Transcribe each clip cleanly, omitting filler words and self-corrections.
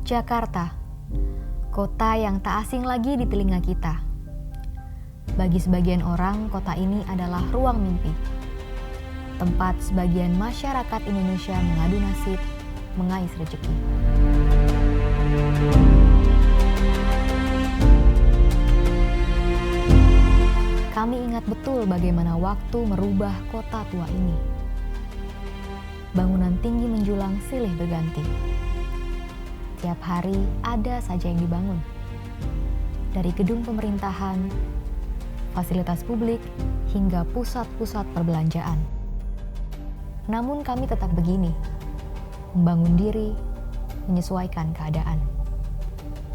Jakarta, kota yang tak asing lagi di telinga kita. Bagi sebagian orang, kota ini adalah ruang mimpi. Tempat sebagian masyarakat Indonesia mengadu nasib, mengais rezeki. Kami ingat betul bagaimana waktu merubah kota tua ini. Bangunan tinggi menjulang silih berganti. Tiap hari ada saja yang dibangun. Dari gedung pemerintahan, fasilitas publik, hingga pusat-pusat perbelanjaan. Namun kami tetap begini, membangun diri, menyesuaikan keadaan.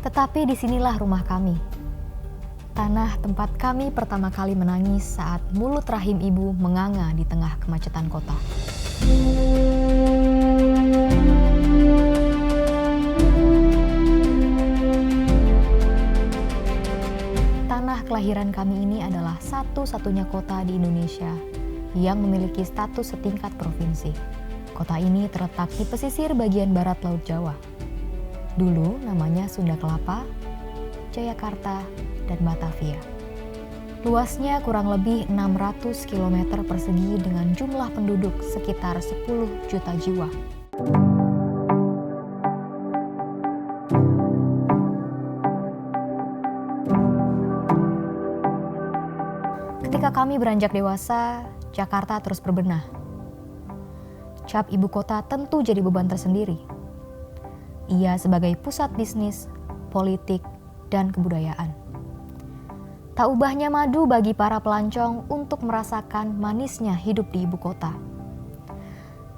Tetapi disinilah rumah kami. Tanah tempat kami pertama kali menangis saat mulut rahim ibu menganga di tengah kemacetan kota. Tanah kelahiran kami ini adalah satu-satunya kota di Indonesia yang memiliki status setingkat provinsi. Kota ini terletak di pesisir bagian barat Laut Jawa. Dulu namanya Sunda Kelapa, Jayakarta, dan Batavia. Luasnya kurang lebih 600 km persegi dengan jumlah penduduk sekitar 10 juta jiwa. Ketika kami beranjak dewasa, Jakarta terus berbenah. Cap ibu kota tentu jadi beban tersendiri. Ia sebagai pusat bisnis, politik, dan kebudayaan. Tak ubahnya madu bagi para pelancong untuk merasakan manisnya hidup di ibu kota.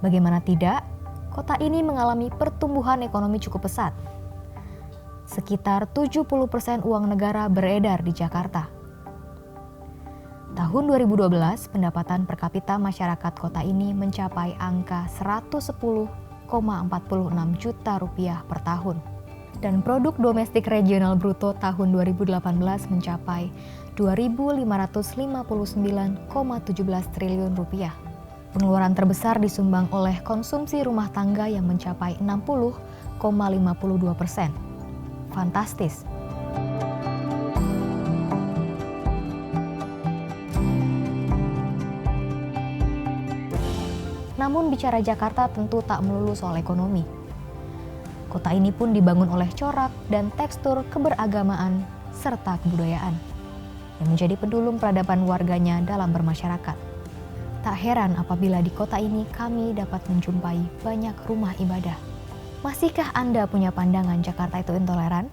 Bagaimana tidak, kota ini mengalami pertumbuhan ekonomi cukup pesat. Sekitar 70% uang negara beredar di Jakarta. Tahun 2012, pendapatan per kapita masyarakat kota ini mencapai angka 110,46 juta rupiah per tahun. Dan produk domestik regional bruto tahun 2018 mencapai 2.559,17 triliun rupiah. Pengeluaran terbesar disumbang oleh konsumsi rumah tangga yang mencapai 60,52%. Fantastis. Namun bicara Jakarta tentu tak melulu soal ekonomi. Kota ini pun dibangun oleh corak dan tekstur keberagamaan serta kebudayaan yang menjadi pendulum peradaban warganya dalam bermasyarakat. Tak heran apabila di kota ini kami dapat menjumpai banyak rumah ibadah. Masihkah Anda punya pandangan Jakarta itu intoleran?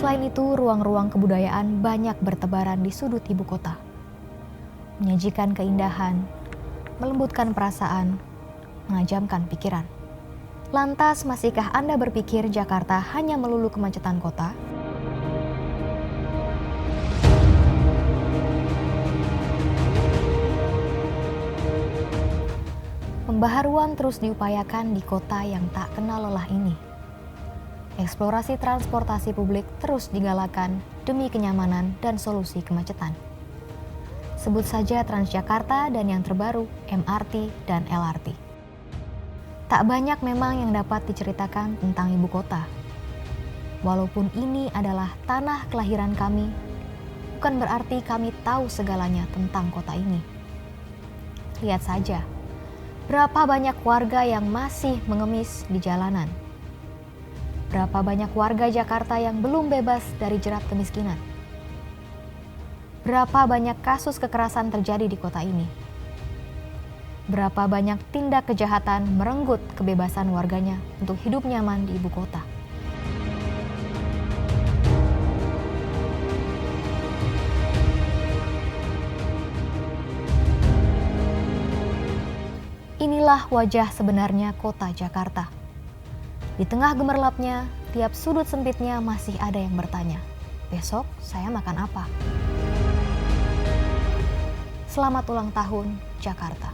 Selain itu, ruang-ruang kebudayaan banyak bertebaran di sudut ibu kota. Menyajikan keindahan, melembutkan perasaan, menajamkan pikiran. Lantas, masihkah Anda berpikir Jakarta hanya melulu kemacetan kota? Pembaharuan terus diupayakan di kota yang tak kenal lelah ini. Eksplorasi transportasi publik terus digalakan demi kenyamanan dan solusi kemacetan. Sebut saja Transjakarta dan yang terbaru MRT dan LRT. Tak banyak memang yang dapat diceritakan tentang ibu kota. Walaupun ini adalah tanah kelahiran kami, bukan berarti kami tahu segalanya tentang kota ini. Lihat saja, berapa banyak warga yang masih mengemis di jalanan. Berapa banyak warga Jakarta yang belum bebas dari jerat kemiskinan. Berapa banyak kasus kekerasan terjadi di kota ini? Berapa banyak tindak kejahatan merenggut kebebasan warganya untuk hidup nyaman di ibu kota? Inilah wajah sebenarnya kota Jakarta. Di tengah gemerlapnya, tiap sudut sempitnya masih ada yang bertanya, besok saya makan apa? Selamat ulang tahun, Jakarta.